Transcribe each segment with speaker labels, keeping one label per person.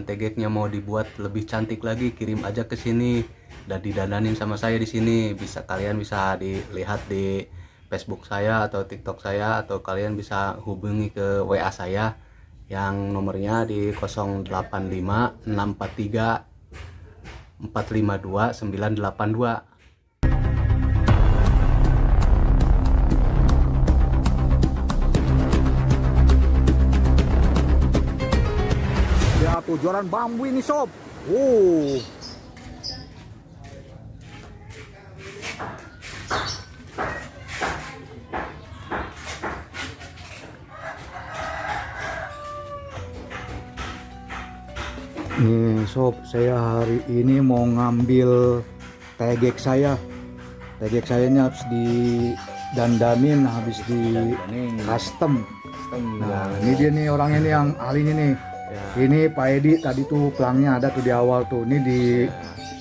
Speaker 1: tegeknya mau dibuat lebih cantik lagi, kirim aja ke sini. Dan didandanin sama saya di sini. Kalian bisa dilihat di Facebook saya atau TikTok saya, atau kalian bisa hubungi ke WA saya yang nomornya di 085 643 452 982.
Speaker 2: Ya tuh joran bambu ini sob. Oh. Nih sob, saya hari ini mau ngambil tegek saya. Tegek saya ini habis didandanin, habis di custom. Nah, ini dia nih orangnya nih yang ahlinya nih. Ini Pak Edi, tadi tuh pelangnya ada tuh di awal tuh. Ini di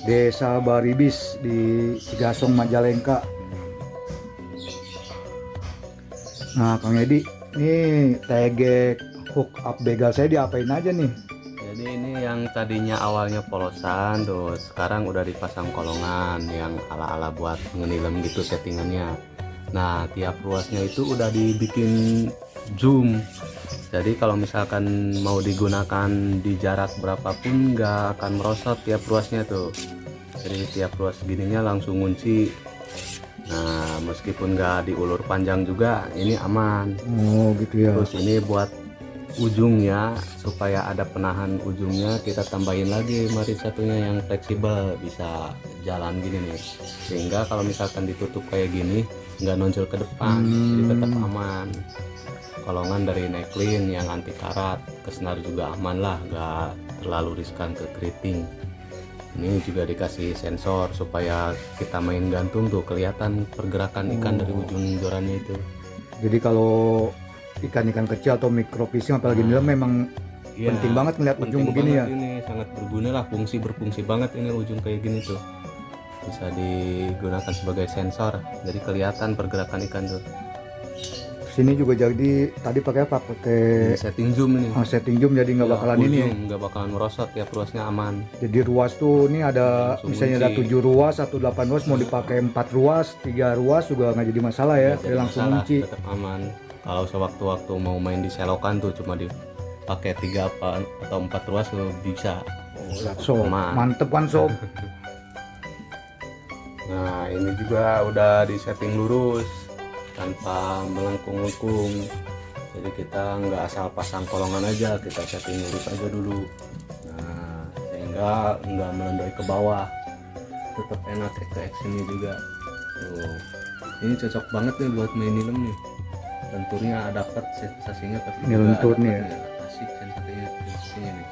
Speaker 2: Desa Baribis di Cigasong Majalengka. Nah, Kang Edi, ini tegek hook up begal saya diapain aja nih?
Speaker 1: Jadi ini yang tadinya awalnya polosan tuh, sekarang udah dipasang kolongan yang ala-ala buat ngenilem gitu settingannya. Nah, tiap ruasnya itu udah dibikin zoom. Jadi kalau misalkan mau digunakan di jarak berapapun nggak akan merosot tiap ruasnya tuh. Jadi tiap ruas gininya langsung ngunci. Nah, meskipun nggak diulur panjang juga ini aman.
Speaker 2: Oh gitu ya.
Speaker 1: Terus ini buat ujungnya, supaya ada penahan ujungnya, kita tambahin lagi marit satunya yang fleksibel, bisa jalan gini nih, sehingga kalau misalkan ditutup kayak gini nggak nonjol ke depan. Jadi tetap aman. Kolongan dari neckline yang anti karat, ke senar juga aman lah, nggak terlalu riskan ke keriting. Ini juga dikasih sensor supaya kita main gantung tuh kelihatan pergerakan ikan dari ujung jorannya itu.
Speaker 2: Jadi kalau ikan-ikan kecil atau microfishing apalagi nilai memang penting banget ngeliat ujung begini ya.
Speaker 1: Ini sangat berguna lah, berfungsi banget ini ujung kayak gini tuh. Bisa digunakan sebagai sensor, jadi kelihatan pergerakan ikan tuh.
Speaker 2: Sini juga jadi tadi pakai apa? Pakai
Speaker 1: setting zoom ini.
Speaker 2: Setting zoom, jadi nggak bakalan ini ya.
Speaker 1: Nggak bakalan merosot, tiap ruasnya aman.
Speaker 2: Jadi ruas tuh ini ada misalnya ada 7 ruas atau 8 ruas, mau dipakai 4 ruas, 3 ruas juga nggak jadi masalah ya. Dia langsung kunci.
Speaker 1: Tetap aman. Kalau sewaktu-waktu mau main di selokan tuh cuma dipakai 3 atau 4 ruas bisa.
Speaker 2: So, mantep kan sob.
Speaker 1: Nah, ini juga udah di setting lurus tanpa melengkung-lengkung. Jadi kita nggak asal pasang kolongan aja, kita setting lurus aja dulu. Nah, sehingga nggak melondoi ke bawah, tetap enak ke sini juga. Tuh, ini cocok banget nih buat main nilem nih. Lenturnya dapat, sensasinya pasti.
Speaker 2: Ini lentur nih ya.
Speaker 1: Asik sensasinya nih.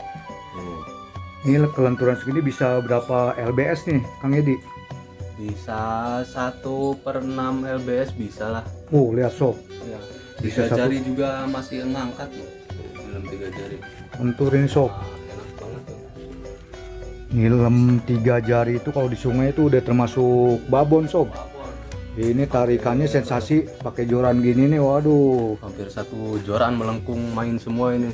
Speaker 1: Tuh.
Speaker 2: Ini kelenturan segini bisa berapa lbs nih, Kang Edi?
Speaker 1: Bisa 1/6 lbs bisa lah.
Speaker 2: Lihat sob.
Speaker 1: Ya,
Speaker 2: Bisa
Speaker 1: 3 jari juga masih ngangkat loh. Dalam 3 jari.
Speaker 2: Lenturin sob.
Speaker 1: Enak banget tuh.
Speaker 2: Nilem 3 jari itu kalau di sungai itu udah termasuk babon sob. Ini tarikannya sensasi, pakai joran gini nih, waduh.
Speaker 1: Hampir 1 joran melengkung main semua ini.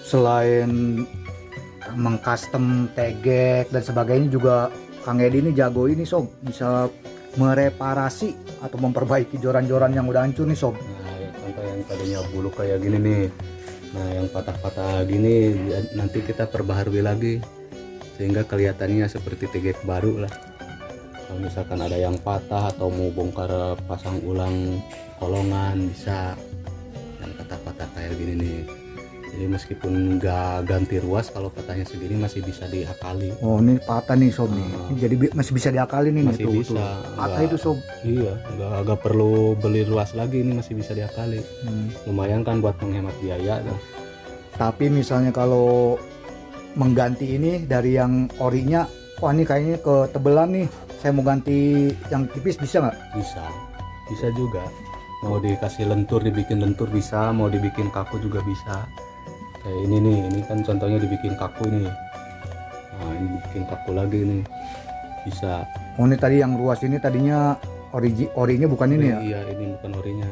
Speaker 2: Selain mengcustom tegek dan sebagainya juga Kang Edi ini jago ini sob, bisa mereparasi atau memperbaiki joran-joran yang udah hancur nih sob.
Speaker 1: Nah, ya, contoh yang tadinya bulu kayak gini nih. Nah, yang patah-patah gini nanti kita perbaharui lagi sehingga kelihatannya seperti tegek baru lah. Kalau misalkan ada yang patah atau mau bongkar pasang ulang kolongan, bisa yang patah-patah kayak gini nih. Jadi meskipun nggak ganti ruas, kalau patahnya segini masih bisa diakali.
Speaker 2: Oh, ini patah nih sob nih. Jadi masih bisa diakali nih.
Speaker 1: Masih
Speaker 2: tuh,
Speaker 1: bisa.
Speaker 2: Patah itu sob.
Speaker 1: Iya, nggak perlu beli ruas lagi, ini masih bisa diakali. Lumayan kan buat menghemat biaya.
Speaker 2: Tapi misalnya kalau mengganti ini dari yang orinya, wah ini kayaknya ketebelan nih, saya mau ganti yang tipis, bisa nggak?
Speaker 1: Bisa juga. Mau dikasih lentur, dibikin lentur bisa, mau dibikin kaku juga bisa. Kayak ini nih, ini kan contohnya dibikin kaku nih. Nah, ini bikin kaku lagi nih, bisa.
Speaker 2: Oh, ini tadi yang ruas ini tadinya orinya bukan ini ya?
Speaker 1: Iya, ini bukan orinya.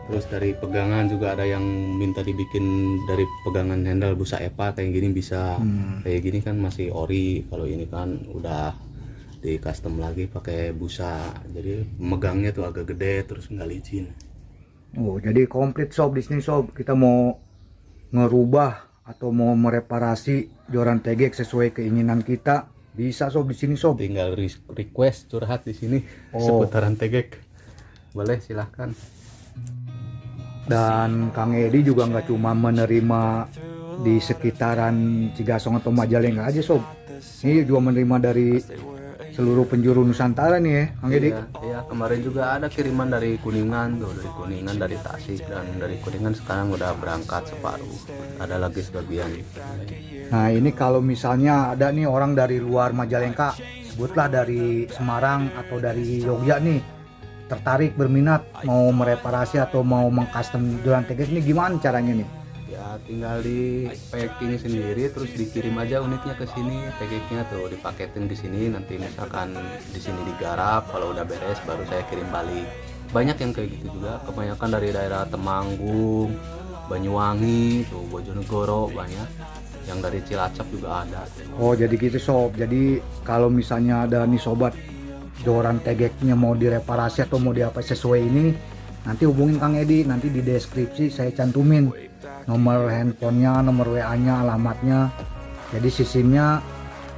Speaker 1: Terus dari pegangan juga ada yang minta dibikin dari pegangan handle busa EPA kayak gini bisa. Kayak gini kan masih ori, kalau ini kan udah di custom lagi pakai busa. Jadi megangnya tuh agak gede terus nggak licin.
Speaker 2: Oh, jadi komplit sob di sini sob. Kita mau ngerubah atau mau mereparasi joran TGX sesuai keinginan kita, bisa sob di sini sob.
Speaker 1: Tinggal request curhat di sini seputaran TGX. Boleh silahkan.
Speaker 2: Dan Kang Edi juga nggak cuma menerima di sekitaran Cigasong atau Majalengka aja sob. Ini juga menerima dari seluruh penjuru Nusantara nih ya Kang Edi.
Speaker 1: Iya, kemarin juga ada kiriman dari Kuningan tuh, dari Kuningan, dari Tasik, dan dari Kuningan sekarang udah berangkat separuh. Ada lagi sebagian.
Speaker 2: Nah ini kalau misalnya ada nih orang dari luar Majalengka, sebutlah dari Semarang atau dari Jogja nih, tertarik berminat mau mereparasi atau mau mengcustom joran TGX ini, gimana caranya nih?
Speaker 1: Ya tinggal di packing sendiri, terus dikirim aja unitnya ke sini, TGX-nya tuh dipaketin ke sini, nanti misalkan di sini digarap, kalau udah beres baru saya kirim balik. Banyak yang kayak gitu juga, kebanyakan dari daerah Temanggung, Banyuwangi, tuh Bojonegoro banyak, yang dari Cilacap juga ada.
Speaker 2: Oh jadi gitu sob, jadi kalau misalnya ada nih sobat joran TGX-nya mau direparasi atau mau diapa sesuai ini, nanti hubungin Kang Edi, nanti di deskripsi saya cantumin nomor handphonenya, nomor WA-nya, alamatnya. Jadi sistemnya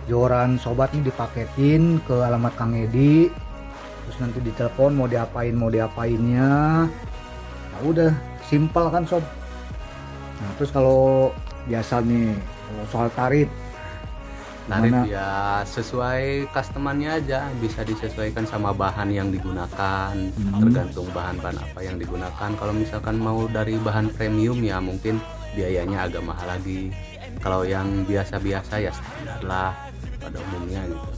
Speaker 2: joran sobat ini dipaketin ke alamat Kang Edi, terus nanti ditelepon mau diapainnya. Nah udah simpel kan sob. Nah terus kalau biasa nih soal tarif,
Speaker 1: Tarif ya sesuai customernya aja, bisa disesuaikan sama bahan yang digunakan, tergantung bahan-bahan apa yang digunakan. Kalau misalkan mau dari bahan premium ya mungkin biayanya agak mahal lagi. Kalau yang biasa-biasa ya standar lah pada umumnya gitu.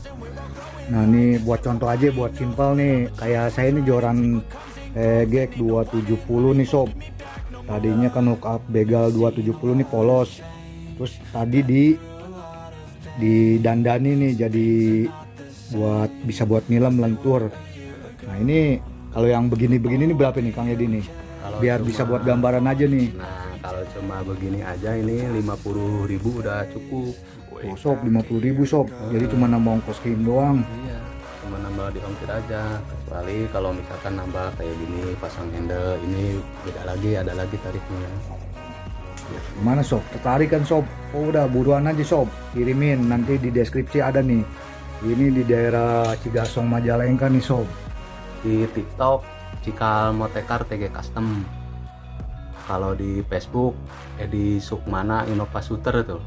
Speaker 2: nah ini buat contoh aja, buat simpel nih, kayak saya ini joran TGX 270 nih sob. Tadinya kan hookup begal 270 nih polos, terus tadi didandani nih jadi bisa buat nilem lentur. Nah ini kalau yang begini-begini nih berapa nih Kang Edi nih?
Speaker 1: Kalau
Speaker 2: Biar bisa buat gambaran aja nih.
Speaker 1: Nah kalau cuma begini aja ini 50.000 udah cukup.
Speaker 2: Oh, sob 50.000 sob. Jadi cuma nambah ongkos kirim doang.
Speaker 1: Iya, cuma nambah di ongkir aja. Kecuali kalau misalkan nambah kayak gini, pasang handle, ini beda lagi, ada lagi tarifnya.
Speaker 2: Gimana sob? Tertarik kan sob? Oh udah buruan aja sob, kirimin, nanti di deskripsi ada nih. Ini di daerah Cigasong Majalengka nih sob.
Speaker 1: Di TikTok Cikal Motekar TG Custom. Kalau di Facebook Edi Sukmana Innova Shooter tuh.